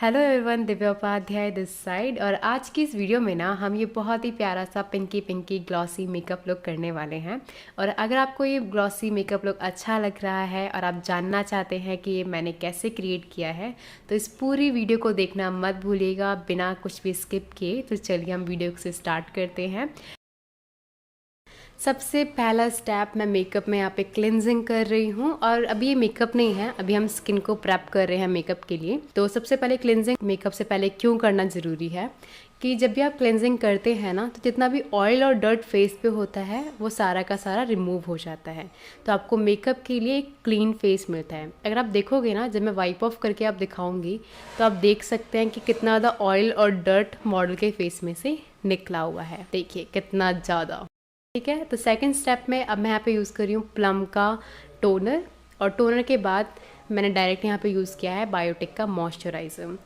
Hello everyone, Divya Upadhyay this side. और आज की इस वीडियो में ना हम ये बहुत ही प्यारा सा pinky pinky glossy makeup look करने वाले हैं। और अगर आपको ये ग्लॉसी मेकअप लुक अच्छा लग रहा है और आप जानना चाहते हैं कि ये मैंने कैसे क्रिएट किया है, तो इस पूरी वीडियो को देखना मत भूलिएगा बिना कुछ भी स्किप किए। तो चलिए हम वीडियो से स्टार्ट करते हैं। सबसे पहला स्टेप मैं मेकअप में यहाँ पे क्लिनजिंग कर रही हूँ। और अभी ये मेकअप नहीं है, अभी हम स्किन को प्रेप कर रहे हैं मेकअप के लिए। तो सबसे पहले क्लिनजिंग मेकअप से पहले क्यों करना ज़रूरी है कि जब भी आप क्लिनजिंग करते हैं ना, तो जितना भी ऑयल और डर्ट फेस पे होता है वो सारा का सारा रिमूव हो जाता है। तो आपको मेकअप के लिए एक क्लीन फेस मिलता है। अगर आप देखोगे ना, जब मैं वाइप ऑफ करके आप दिखाऊंगी तो आप देख सकते हैं कि कितना ज़्यादा ऑयल और डर्ट मॉडल के फेस में से निकला हुआ है। देखिए कितना ज़्यादा। ठीक है, तो सेकंड स्टेप में अब मैं यहाँ पे यूज़ कर रही हूँ प्लम का टोनर। और टोनर के बाद मैंने डायरेक्ट यहाँ पे यूज़ किया है बायोटिक का मॉइस्चराइज़र।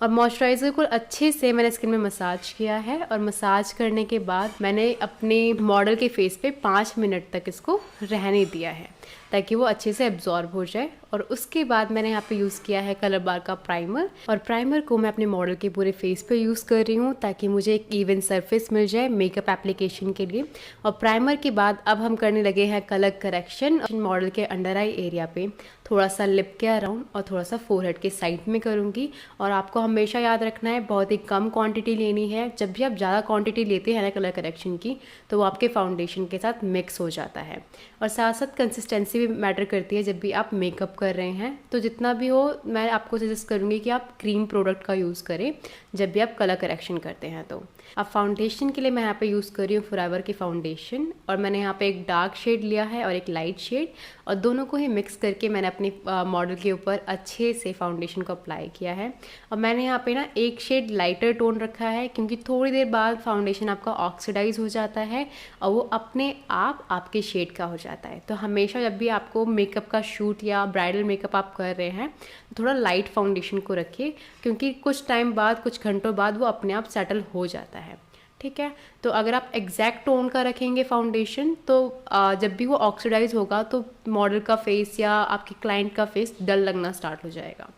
और मॉइस्चराइज़र को अच्छे से मैंने स्किन में मसाज किया है। और मसाज करने के बाद मैंने अपने मॉडल के फेस पे 5 मिनट तक इसको रहने दिया है ताकि वो अच्छे से एब्जॉर्ब हो जाए। और उसके बाद मैंने यहाँ पे यूज़ किया है कलर बार का प्राइमर। और प्राइमर को मैं अपने मॉडल के पूरे फेस पे यूज़ कर रही हूँ ताकि मुझे एक इवन सरफेस मिल जाए मेकअप एप्लीकेशन के लिए। और प्राइमर के बाद अब हम करने लगे हैं कलर करेक्शन। मॉडल के अंडर आई एरिया पे थोड़ा सा लिप के अराउंड और थोड़ा सा फोरहेड के साइड में करूँगी। और आपको हमेशा याद रखना है बहुत ही कम क्वांटिटी लेनी है। जब भी आप ज़्यादा क्वांटिटी लेते हैं ना कलर करेक्शन की, तो वो आपके फाउंडेशन के साथ मिक्स हो जाता है। और साथ साथ कंसिस्टेंसी भी मैटर करती है जब भी आप मेकअप कर रहे हैं। तो जितना भी हो, मैं आपको सजेस्ट करूँगी कि आप क्रीम प्रोडक्ट का यूज़ करें जब भी आप कलर करेक्शन करते हैं। तो अब फाउंडेशन के लिए मैं यहाँ पे यूज़ कर रही हूँ फॉरएवर की फाउंडेशन। और मैंने यहाँ पे एक डार्क शेड लिया है और एक लाइट शेड, और दोनों को ही मिक्स करके मैंने अपने मॉडल के ऊपर अच्छे से फाउंडेशन को अप्लाई किया है। और मैंने यहाँ पे ना एक शेड लाइटर टोन रखा है क्योंकि थोड़ी देर बाद फाउंडेशन आपका ऑक्सीडाइज हो जाता है और वो अपने आप आपके शेड का हो जाता है। तो हमेशा जब भी आपको मेकअप का शूट या ब्राइडल मेकअप आप कर रहे हैं, थोड़ा लाइट फाउंडेशन को रखिए क्योंकि कुछ टाइम बाद, कुछ घंटों बाद वो अपने आप सेटल हो जाता है। ठीक है, तो अगर आप एग्जैक्ट टोन का रखेंगे फाउंडेशन, तो जब भी वो ऑक्सीडाइज होगा तो मॉडल का फेस या आपके क्लाइंट का फेस डल लगना स्टार्ट हो जाएगा।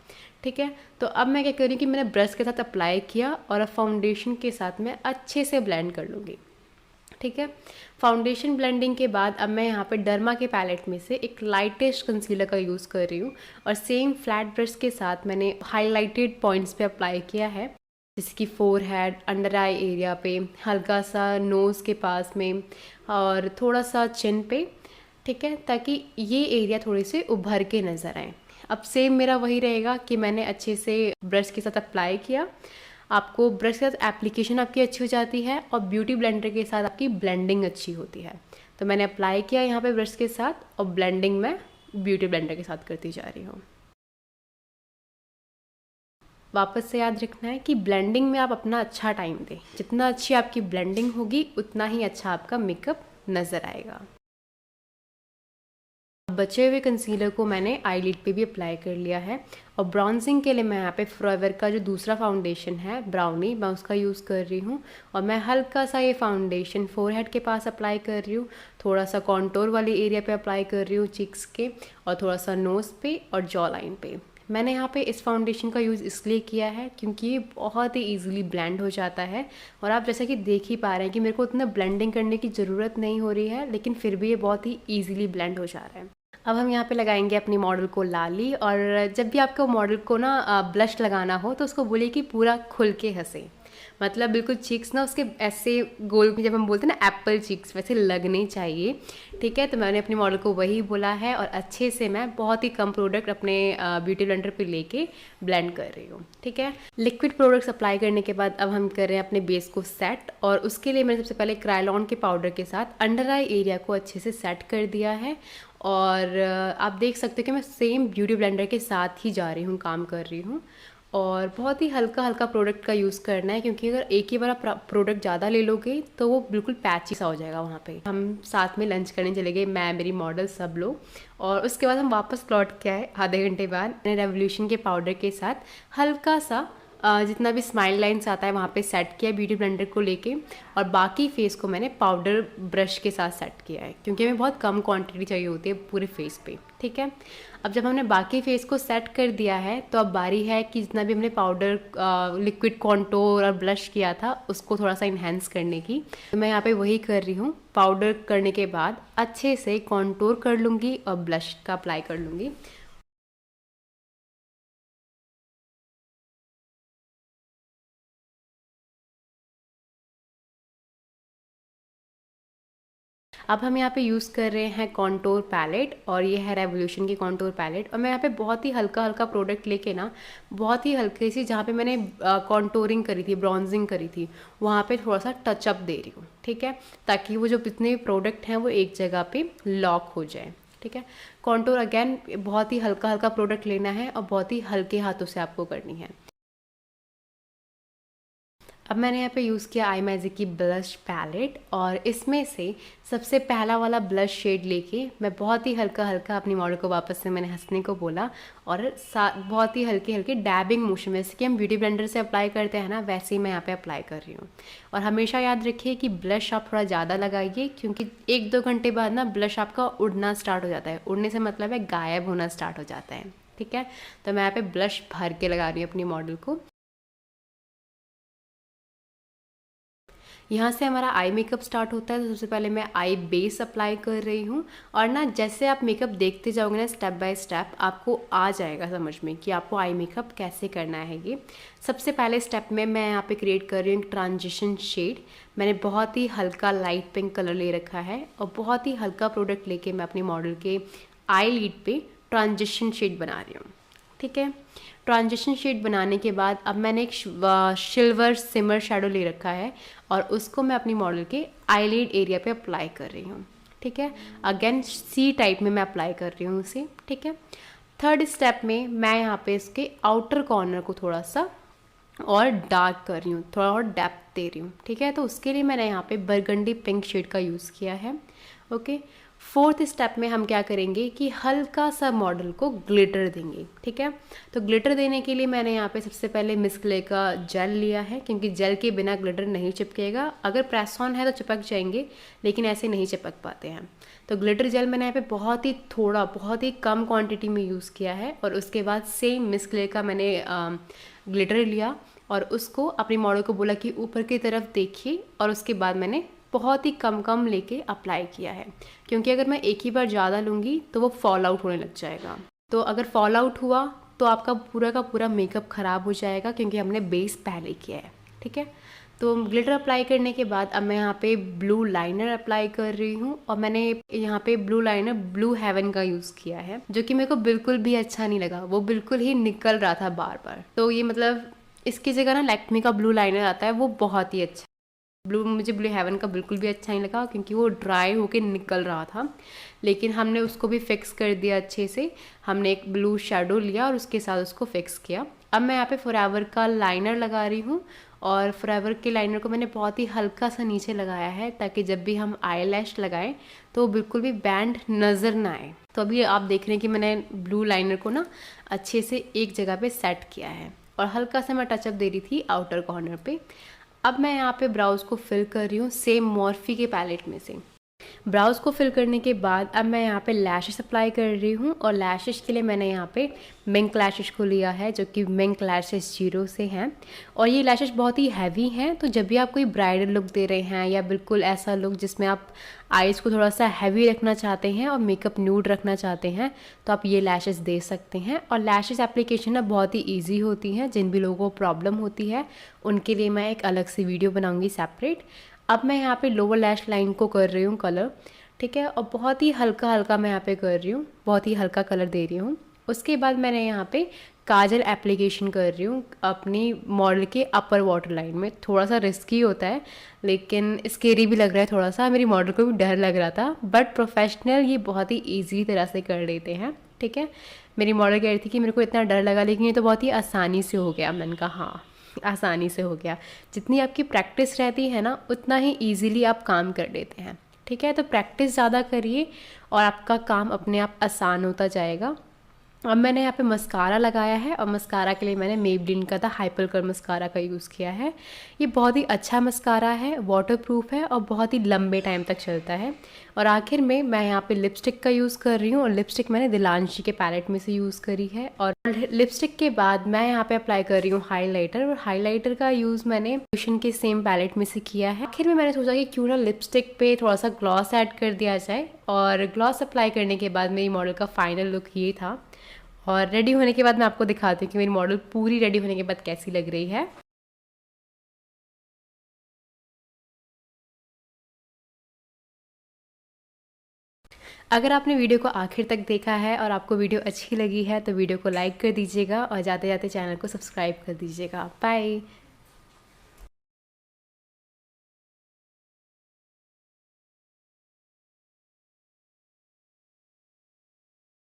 ठीक है, तो अब मैं क्या कर रही हूँ कि मैंने ब्रश के साथ अप्लाई किया और अब फाउंडेशन के साथ मैं अच्छे से ब्लेंड कर लूँगी। ठीक है, फाउंडेशन ब्लेंडिंग के बाद अब मैं यहाँ पे डर्मा के पैलेट में से एक लाइटेस्ट कंसीलर का यूज़ कर रही हूँ। और सेम फ्लैट ब्रश के साथ मैंने हाईलाइटेड पॉइंट्स पे अप्लाई किया है, जैसे कि फोरहेड, अंडर आई एरिया पे, हल्का सा नोज़ के पास में और थोड़ा सा चिन पे। ठीक है, ताकि ये एरिया थोड़े से उभर के नज़र आए। अब सेम मेरा वही रहेगा कि मैंने अच्छे से ब्रश के साथ अप्लाई किया। आपको ब्रश के साथ एप्लीकेशन आपकी अच्छी हो जाती है और ब्यूटी ब्लेंडर के साथ आपकी ब्लेंडिंग अच्छी होती है। तो मैंने अप्लाई किया यहाँ पे ब्रश के साथ और ब्लेंडिंग मैं ब्यूटी ब्लेंडर के साथ करती जा रही हूँ। वापस से याद रखना है कि ब्लेंडिंग में आप अपना अच्छा टाइम दें। जितना अच्छी आपकी ब्लेंडिंग होगी उतना ही अच्छा आपका मेकअप नज़र आएगा। बचे हुए कंसीलर को मैंने आईलिड पे भी अप्लाई कर लिया है। और ब्राउन्जिंग के लिए मैं यहाँ पे फॉरएवर का जो दूसरा फाउंडेशन है ब्राउनी, मैं उसका यूज़ कर रही हूँ। और मैं हल्का सा ये फाउंडेशन फोरहेड के पास अप्लाई कर रही हूँ, थोड़ा सा कॉन्टोर वाले एरिया पे अप्लाई कर रही हूँ चिक्स के, और थोड़ा सा नोज़ पे और जॉ लाइन पे। मैंने यहाँ पे इस फाउंडेशन का यूज़ इसलिए किया है क्योंकि ये बहुत ही ईजिली ब्लेंड हो जाता है। और आप जैसा कि देख ही पा रहे हैं कि मेरे को उतना ब्लेंडिंग करने की ज़रूरत नहीं हो रही है, लेकिन फिर भी ये बहुत ही ईजिली ब्लेंड हो जा रहा है। अब हम यहाँ पे लगाएंगे अपनी मॉडल को लाली। और जब भी आपको मॉडल को ना ब्लश लगाना हो तो उसको बोलिए कि पूरा खुल के हंसे, मतलब बिल्कुल चीक्स ना उसके ऐसे गोल, जब हम बोलते हैं ना एप्पल चीक्स, वैसे लगने चाहिए। ठीक है, तो मैंने अपनी मॉडल को वही बोला है और अच्छे से मैं बहुत ही कम प्रोडक्ट अपने ब्यूटी ब्लेंडर पे लेके ब्लेंड कर रही हूँ। ठीक है, लिक्विड प्रोडक्ट्स अप्लाई करने के बाद अब हम कर रहे हैं अपने बेस को सेट। और उसके लिए मैंने सबसे पहले क्रायलॉन के पाउडर के साथ अंडर आई एरिया को अच्छे से सेट कर दिया है। और आप देख सकते हो कि मैं सेम ब्यूटी ब्लेंडर के साथ ही जा रही हूँ, काम कर रही हूँ। और बहुत ही हल्का हल्का प्रोडक्ट का यूज़ करना है क्योंकि अगर एक ही बार आप प्रोडक्ट ज़्यादा ले लोगे तो वो बिल्कुल पैची सा हो जाएगा। वहाँ पे हम साथ में लंच करने चले गए, मैं, मेरी मॉडल, सब लोग। और उसके बाद हम वापस लौट के आए आधे घंटे बाद। मैंने रेवोल्यूशन के पाउडर के साथ हल्का सा जितना भी स्माइल लाइन्स आता है वहाँ पे सेट किया ब्यूटी ब्लेंडर को लेके। और बाकी फेस को मैंने पाउडर ब्रश के साथ सेट किया है क्योंकि हमें बहुत कम क्वांटिटी चाहिए होती है पूरे फेस पे। ठीक है। अब जब हमने बाकी फेस को सेट कर दिया है तो अब बारी है कि जितना भी हमने पाउडर, लिक्विड कॉन्टोर और ब्लश किया था उसको थोड़ा सा इन्हेंस करने की। तो मैं यहाँ पे वही कर रही हूँ। पाउडर करने के बाद अच्छे से कॉन्टोर कर लूँगी और ब्लश का अप्लाई कर लूँगी। अब हम यहाँ पे यूज़ कर रहे हैं कॉन्टोर पैलेट, और ये है रेवोल्यूशन की कॉन्टोर पैलेट। और मैं यहाँ पे बहुत ही हल्का हल्का प्रोडक्ट लेके ना, बहुत ही हल्के सी, जहाँ पे मैंने कॉन्टोरिंग करी थी, ब्रॉन्जिंग करी थी, वहाँ पे थोड़ा सा टचअप दे रही हूँ, ठीक है, ताकि वो जो जितने प्रोडक्ट हैं वो एक जगह पे लॉक हो जाए, ठीक है। कॉन्टोर अगेन बहुत ही हल्का हल्का प्रोडक्ट लेना है और बहुत ही हल्के हाथों से आपको करनी है। अब मैंने यहाँ पे यूज़ किया आई मैजिक की ब्लश पैलेट, और इसमें से सबसे पहला वाला ब्लश शेड लेके मैं बहुत ही हल्का हल्का अपनी मॉडल को वापस से मैंने हंसने को बोला, और बहुत ही हल्के हल्के डैबिंग मोशन, जैसे कि हम ब्यूटी ब्लेंडर से अप्लाई करते हैं ना, वैसे ही मैं यहाँ पे अप्लाई कर रही हूँ। और हमेशा याद रखिए कि ब्लश आप थोड़ा ज़्यादा लगाइए, क्योंकि 1-2 घंटे बाद ना ब्लश आपका उड़ना स्टार्ट हो जाता है। उड़ने से मतलब है गायब होना स्टार्ट हो जाता है, ठीक है। तो मैं यहाँ पे ब्लश भर के लगा रही हूँ अपनी मॉडल को। यहाँ से हमारा आई मेकअप स्टार्ट होता है। तो सबसे पहले मैं आई बेस अप्लाई कर रही हूँ, और ना जैसे आप मेकअप देखते जाओगे ना स्टेप बाय स्टेप, आपको आ जाएगा समझ में कि आपको आई मेकअप कैसे करना है। ये सबसे पहले स्टेप में मैं यहाँ पे क्रिएट कर रही हूँ ट्रांजिशन शेड। मैंने बहुत ही हल्का लाइट पिंक कलर ले रखा है, और बहुत ही हल्का प्रोडक्ट लेके मैं अपनी मॉडल के आई लीड पे ट्रांजिशन शेड बना रही हूँ, ठीक है। ट्रांजिशन शेड बनाने के बाद अब मैंने एक सिल्वर सिमर शेडो ले रखा है, और उसको मैं अपनी मॉडल के आईलिड एरिया पे अप्लाई कर रही हूँ, ठीक है। अगेन सी टाइप में मैं अप्लाई कर रही हूँ उसे, ठीक है। थर्ड स्टेप में मैं यहाँ पे इसके आउटर कॉर्नर को थोड़ा सा और डार्क कर रही हूँ, थोड़ा और डेप्थ दे रही हूँ, ठीक है। तो उसके लिए मैंने यहाँ पे बरगंडी पिंक शेड का यूज़ किया है, ओके। फोर्थ स्टेप में हम क्या करेंगे कि हल्का सा मॉडल को ग्लिटर देंगे, ठीक है। तो ग्लिटर देने के लिए मैंने यहाँ पे सबसे पहले मिस क्ले का जेल लिया है, क्योंकि जेल के बिना ग्लिटर नहीं चिपकेगा। अगर प्रेस ऑन है तो चिपक जाएंगे, लेकिन ऐसे नहीं चिपक पाते हैं। तो ग्लिटर जेल मैंने यहाँ पे बहुत ही थोड़ा, बहुत ही कम क्वांटिटी में यूज़ किया है, और उसके बाद सेम मिस क्ले का मैंने ग्लिटर लिया, और उसको अपनी मॉडल को बोला कि ऊपर की तरफ देखिए, और उसके बाद मैंने बहुत ही कम कम लेके अप्लाई किया है, क्योंकि अगर मैं एक ही बार ज़्यादा लूँगी तो वो फॉल आउट होने लग जाएगा। तो अगर फॉल आउट हुआ तो आपका पूरा का पूरा मेकअप ख़राब हो जाएगा, क्योंकि हमने बेस पहले किया है, ठीक है। तो ग्लिटर अप्लाई करने के बाद अब मैं यहाँ पे ब्लू लाइनर अप्लाई कर रही हूँ, और मैंने यहाँ पे ब्लू लाइनर ब्लू हेवन का यूज़ किया है, जो कि मेरे को बिल्कुल भी अच्छा नहीं लगा। वो बिल्कुल ही निकल रहा था बार बार। तो ये मतलब इसकी जगह ना लैक्मे का ब्लू लाइनर आता है, वो बहुत ही अच्छा। मुझे ब्लू हेवन का बिल्कुल भी अच्छा नहीं लगा, क्योंकि वो ड्राई होके निकल रहा था। लेकिन हमने उसको भी फिक्स कर दिया अच्छे से। हमने एक ब्लू शेडो लिया और उसके साथ उसको फिक्स किया। अब मैं यहाँ पे फॉरएवर का लाइनर लगा रही हूँ, और फॉरएवर के लाइनर को मैंने बहुत ही हल्का सा नीचे लगाया है, ताकि जब भी हम आई लैश लगाएं तो वो बिल्कुल भी बैंड नज़र ना आए। तो अभी आप देख रहे हैं कि मैंने ब्लू लाइनर को ना अच्छे से एक जगह पे सेट किया है, और हल्का सा मैं टचअप दे रही थी आउटर कॉर्नर पे। अब मैं यहाँ पे ब्राउज को फिल कर रही हूँ सेम मॉर्फी के पैलेट में से। ब्राउज को फिल करने के बाद अब मैं यहाँ पे लैशेस अप्लाई कर रही हूँ, और लैशेस के लिए मैंने यहाँ पे मिंक लैशेस को लिया है, जो कि मिंक लैशेस 0 से हैं। और ये लैशेस बहुत ही हैवी हैं, तो जब भी आप कोई ब्राइडल लुक दे रहे हैं, या बिल्कुल ऐसा लुक जिसमें आप आईज़ को थोड़ा सा हैवी रखना चाहते हैं और मेकअप न्यूड रखना चाहते हैं, तो आप ये लैशेस दे सकते हैं। और लैशेस एप्लीकेशन ना बहुत ही ईजी होती हैं। जिन भी लोगों को प्रॉब्लम होती है उनके लिए मैं एक अलग से वीडियो बनाऊँगी सेपरेट। अब मैं यहाँ पे लोअर लैश लाइन को कर रही हूँ कलर, ठीक है, और बहुत ही हल्का हल्का मैं यहाँ पे कर रही हूँ, बहुत ही हल्का कलर दे रही हूँ। उसके बाद मैंने यहाँ पे काजल एप्लीकेशन कर रही हूँ अपनी मॉडल के अपर वाटर लाइन में। थोड़ा सा रिस्की होता है, लेकिन स्केरी भी लग रहा है थोड़ा सा, मेरी मॉडल को भी डर लग रहा था, बट प्रोफेशनल ये बहुत ही ईजी तरह से कर लेते हैं, ठीक है। मेरी मॉडल कह रही थी कि मेरे को इतना डर लगा, लेकिन ये तो बहुत ही आसानी से हो गया। मैंने कहा हाँ, आसानी से हो गया। जितनी आपकी प्रैक्टिस रहती है ना, उतना ही ईजीली आप काम कर लेते हैं, ठीक है। तो प्रैक्टिस ज़्यादा करिए और आपका काम अपने आप आसान होता जाएगा। अब मैंने यहाँ पे मस्कारा लगाया है और मस्कारा के लिए मैंने मेबलिन का था हाइपर कर्ल मस्कारा का यूज़ किया है। ये बहुत ही अच्छा मस्कारा है, वाटरप्रूफ है और बहुत ही लंबे टाइम तक चलता है। और आखिर में मैं यहाँ पे लिपस्टिक का यूज़ कर रही हूँ और लिपस्टिक मैंने दिलांशी के पैलेट में से यूज़ करी है। और लिपस्टिक के बाद मैं यहाँ पे अप्लाई कर रही हूँ हाईलाइटर, और हाईलाइटर का यूज़ मैंने ट्यूशन के सेम पैलेट में से किया है। आखिर में मैंने सोचा कि क्यों ना लिपस्टिक पे थोड़ा सा ग्लॉस ऐड कर दिया जाए, और ग्लॉस अप्लाई करने के बाद मेरी मॉडल का फाइनल लुक ये था। और रेडी होने के बाद मैं आपको दिखाती हूँ कि मेरी मॉडल पूरी रेडी होने के बाद कैसी लग रही है। अगर आपने वीडियो को आखिर तक देखा है और आपको वीडियो अच्छी लगी है तो वीडियो को लाइक कर दीजिएगा और जाते जाते चैनल को सब्सक्राइब कर दीजिएगा। बाय।